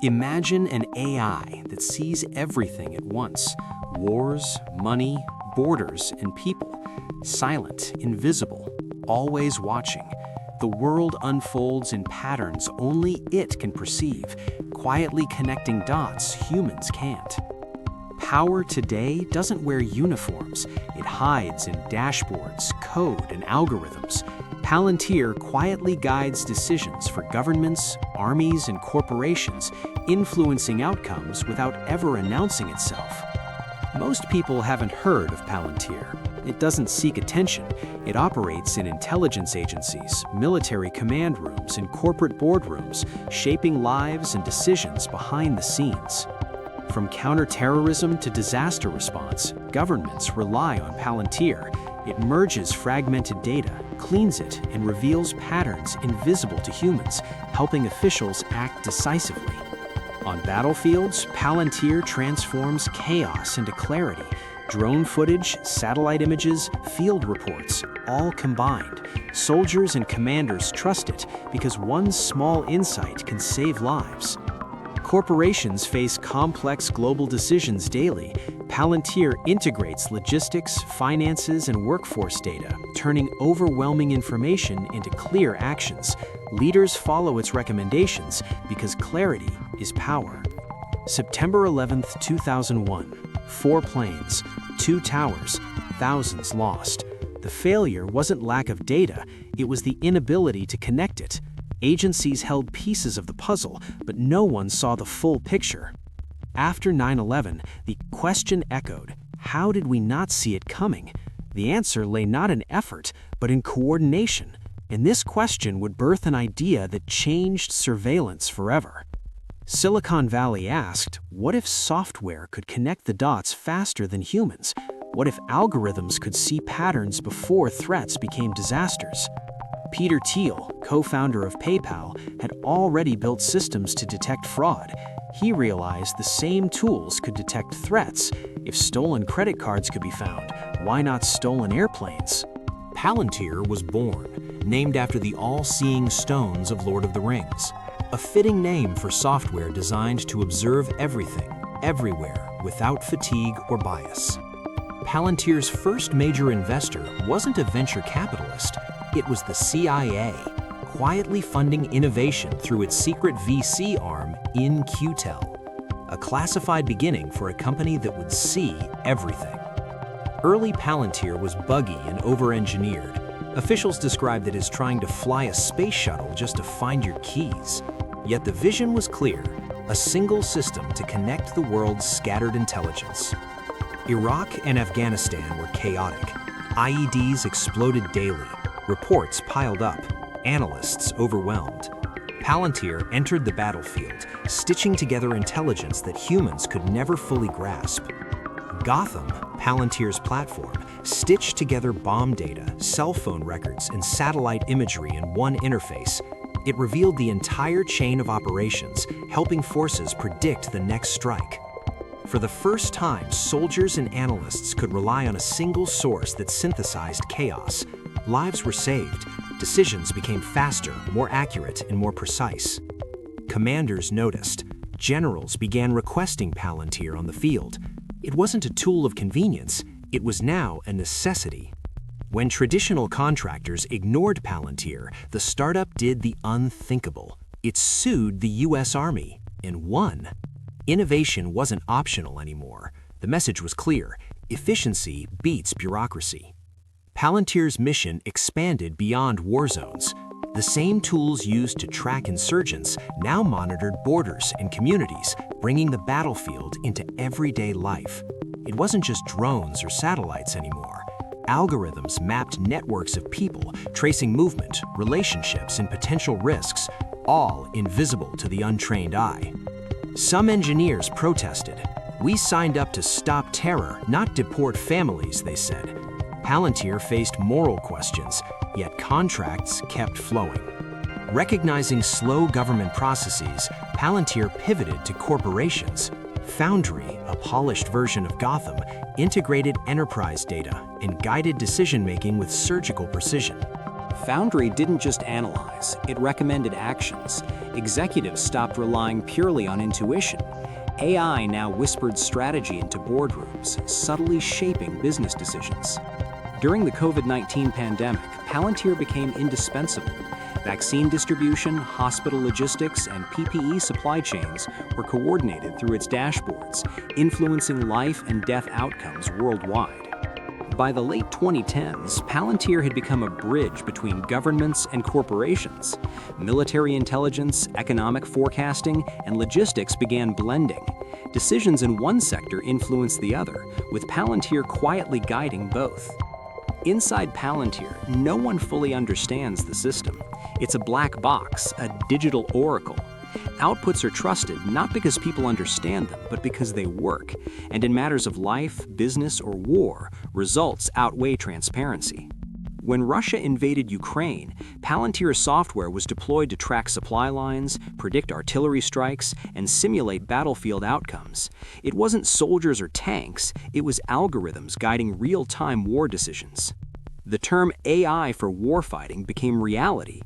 Imagine an AI that sees everything at once: wars, money, borders, and people. Silent, invisible, always watching. The world unfolds in patterns only it can perceive, quietly connecting dots humans can't. Power today doesn't wear uniforms. It hides in dashboards, code, and algorithms. Palantir quietly guides decisions for governments, armies, and corporations, influencing outcomes without ever announcing itself. Most people haven't heard of Palantir. It doesn't seek attention. It operates in intelligence agencies, military command rooms, and corporate boardrooms, shaping lives and decisions behind the scenes. From counterterrorism to disaster response, governments rely on Palantir. It merges fragmented data, cleans it, and reveals patterns invisible to humans, helping officials act decisively. On battlefields, Palantir transforms chaos into clarity. Drone footage, satellite images, field reports, all combined. Soldiers and commanders trust it because one small insight can save lives. Corporations face complex global decisions daily. Palantir integrates logistics, finances, and workforce data, turning overwhelming information into clear actions. Leaders follow its recommendations because clarity is power. September 11, 2001. 4 planes, 2 towers, thousands lost. The failure wasn't lack of data, it was the inability to connect it. Agencies held pieces of the puzzle, but no one saw the full picture. After 9/11, the question echoed: how did we not see it coming? The answer lay not in effort, but in coordination. And this question would birth an idea that changed surveillance forever. Silicon Valley asked, what if software could connect the dots faster than humans? What if algorithms could see patterns before threats became disasters? Peter Thiel, co-founder of PayPal, had already built systems to detect fraud. He realized the same tools could detect threats. If stolen credit cards could be found, why not stolen airplanes? Palantir was born, named after the all-seeing stones of Lord of the Rings. A fitting name for software designed to observe everything, everywhere, without fatigue or bias. Palantir's first major investor wasn't a venture capitalist, it was the CIA, quietly funding innovation through its secret VC arm, In-Q-Tel, a classified beginning for a company that would see everything. Early Palantir was buggy and over-engineered. Officials described it as trying to fly a space shuttle just to find your keys. Yet the vision was clear, a single system to connect the world's scattered intelligence. Iraq and Afghanistan were chaotic. IEDs exploded daily, reports piled up, analysts overwhelmed. Palantir entered the battlefield, stitching together intelligence that humans could never fully grasp. Gotham, Palantir's platform, stitched together bomb data, cell phone records, and satellite imagery in one interface. It revealed the entire chain of operations, helping forces predict the next strike. For the first time, soldiers and analysts could rely on a single source that synthesized chaos. Lives were saved, decisions became faster, more accurate, and more precise. Commanders noticed. Generals began requesting Palantir on the field. It wasn't a tool of convenience, it was now a necessity. When traditional contractors ignored Palantir, the startup did the unthinkable. It sued the US Army and won. Innovation wasn't optional anymore. The message was clear: efficiency beats bureaucracy. Palantir's mission expanded beyond war zones. The same tools used to track insurgents now monitored borders and communities, bringing the battlefield into everyday life. It wasn't just drones or satellites anymore. Algorithms mapped networks of people, tracing movement, relationships, and potential risks, all invisible to the untrained eye. Some engineers protested. "We signed up to stop terror, not deport families," they said. Palantir faced moral questions, yet contracts kept flowing. Recognizing slow government processes, Palantir pivoted to corporations. Foundry, a polished version of Gotham, integrated enterprise data and guided decision-making with surgical precision. Foundry didn't just analyze, it recommended actions. Executives stopped relying purely on intuition. AI now whispered strategy into boardrooms, subtly shaping business decisions. During the COVID-19 pandemic, Palantir became indispensable. Vaccine distribution, hospital logistics, and PPE supply chains were coordinated through its dashboards, influencing life and death outcomes worldwide. By the late 2010s, Palantir had become a bridge between governments and corporations. Military intelligence, economic forecasting, and logistics began blending. Decisions in one sector influenced the other, with Palantir quietly guiding both. Inside Palantir, no one fully understands the system. It's a black box, a digital oracle. Outputs are trusted not because people understand them, but because they work. And in matters of life, business, or war, results outweigh transparency. When Russia invaded Ukraine, Palantir's software was deployed to track supply lines, predict artillery strikes, and simulate battlefield outcomes. It wasn't soldiers or tanks, it was algorithms guiding real-time war decisions. The term AI for warfighting became reality.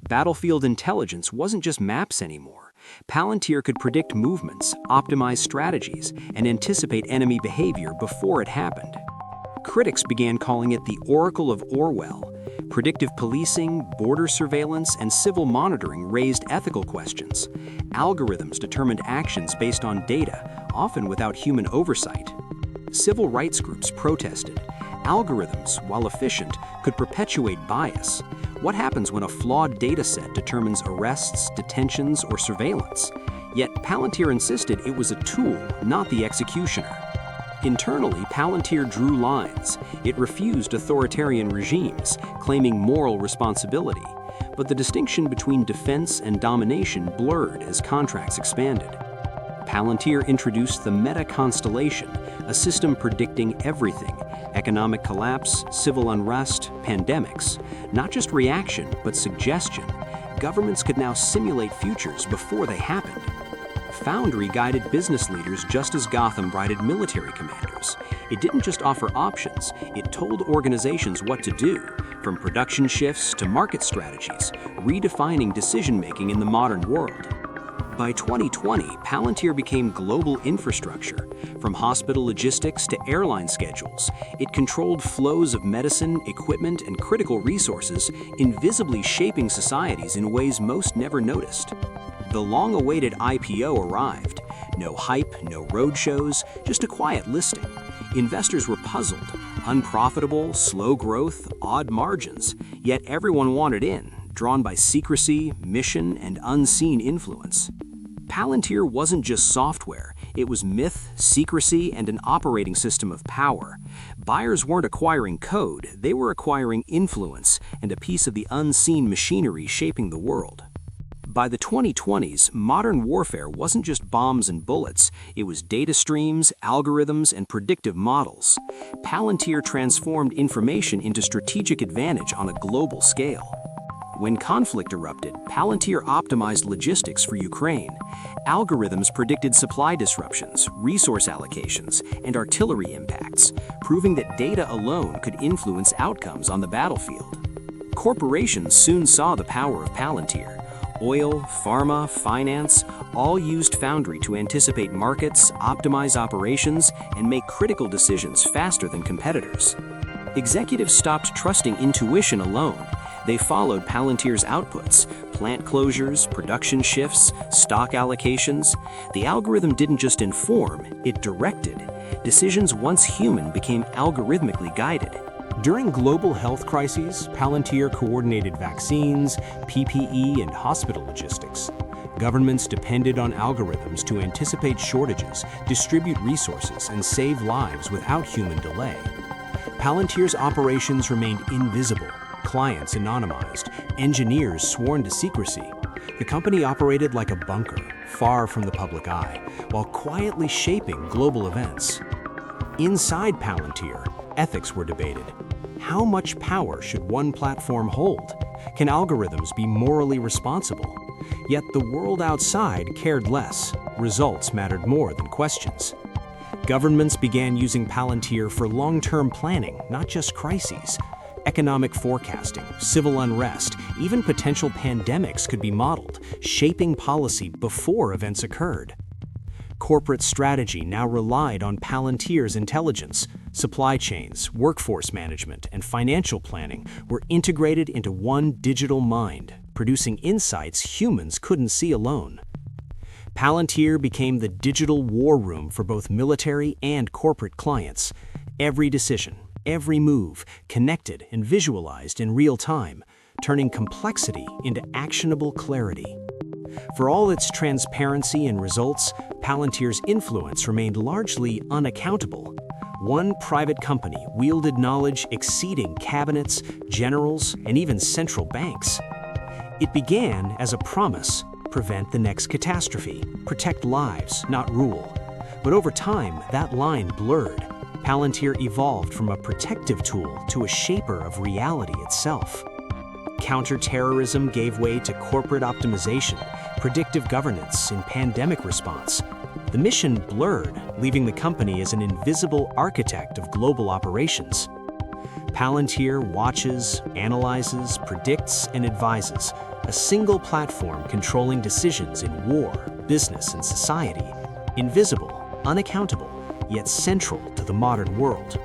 Battlefield intelligence wasn't just maps anymore. Palantir could predict movements, optimize strategies, and anticipate enemy behavior before it happened. Critics began calling it the Oracle of Orwell. Predictive policing, border surveillance, and civil monitoring raised ethical questions. Algorithms determined actions based on data, often without human oversight. Civil rights groups protested. Algorithms, while efficient, could perpetuate bias. What happens when a flawed dataset determines arrests, detentions, or surveillance? Yet Palantir insisted it was a tool, not the executioner. Internally, Palantir drew lines. It refused authoritarian regimes, claiming moral responsibility. But the distinction between defense and domination blurred as contracts expanded. Palantir introduced the meta-constellation, a system predicting everything: economic collapse, civil unrest, pandemics. Not just reaction, but suggestion. Governments could now simulate futures before they happened. Foundry guided business leaders just as Gotham guided military commanders. It didn't just offer options, it told organizations what to do, from production shifts to market strategies, redefining decision-making in the modern world. By 2020, Palantir became global infrastructure. From hospital logistics to airline schedules, it controlled flows of medicine, equipment, and critical resources, invisibly shaping societies in ways most never noticed. The long-awaited IPO arrived. No hype, no roadshows, just a quiet listing. Investors were puzzled. Unprofitable, slow growth, odd margins. Yet everyone wanted in, drawn by secrecy, mission, and unseen influence. Palantir wasn't just software. It was myth, secrecy, and an operating system of power. Buyers weren't acquiring code, they were acquiring influence and a piece of the unseen machinery shaping the world. By the 2020s, modern warfare wasn't just bombs and bullets, it was data streams, algorithms, and predictive models. Palantir transformed information into strategic advantage on a global scale. When conflict erupted, Palantir optimized logistics for Ukraine. Algorithms predicted supply disruptions, resource allocations, and artillery impacts, proving that data alone could influence outcomes on the battlefield. Corporations soon saw the power of Palantir. Oil, pharma, finance, all used Foundry to anticipate markets, optimize operations, and make critical decisions faster than competitors. Executives stopped trusting intuition alone. They followed Palantir's outputs: plant closures, production shifts, stock allocations. The algorithm didn't just inform, it directed. Decisions once human became algorithmically guided. During global health crises, Palantir coordinated vaccines, PPE, and hospital logistics. Governments depended on algorithms to anticipate shortages, distribute resources, and save lives without human delay. Palantir's operations remained invisible, clients anonymized, engineers sworn to secrecy. The company operated like a bunker, far from the public eye, while quietly shaping global events. Inside Palantir, ethics were debated. How much power should one platform hold? Can algorithms be morally responsible? Yet the world outside cared less. Results mattered more than questions. Governments began using Palantir for long-term planning, not just crises. Economic forecasting, civil unrest, even potential pandemics could be modeled, shaping policy before events occurred. Corporate strategy now relied on Palantir's intelligence. Supply chains, workforce management, and financial planning were integrated into one digital mind, producing insights humans couldn't see alone. Palantir became the digital war room for both military and corporate clients. Every decision, every move, connected and visualized in real time, turning complexity into actionable clarity. For all its transparency and results, Palantir's influence remained largely unaccountable. One private company wielded knowledge exceeding cabinets, generals, and even central banks. It began as a promise: prevent the next catastrophe, protect lives, not rule. But over time, that line blurred. Palantir evolved from a protective tool to a shaper of reality itself. Counterterrorism gave way to corporate optimization, predictive governance, and pandemic response. The mission blurred, leaving the company as an invisible architect of global operations. Palantir watches, analyzes, predicts, and advises, a single platform controlling decisions in war, business, and society. Invisible, unaccountable, yet central to the modern world.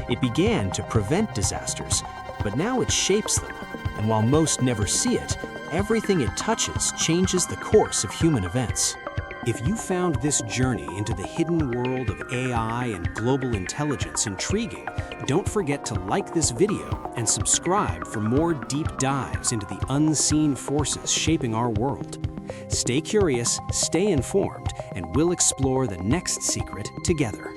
It began to prevent disasters, but now it shapes them. And while most never see it, everything it touches changes the course of human events. If you found this journey into the hidden world of AI and global intelligence intriguing, don't forget to like this video and subscribe for more deep dives into the unseen forces shaping our world. Stay curious, stay informed, and we'll explore the next secret together.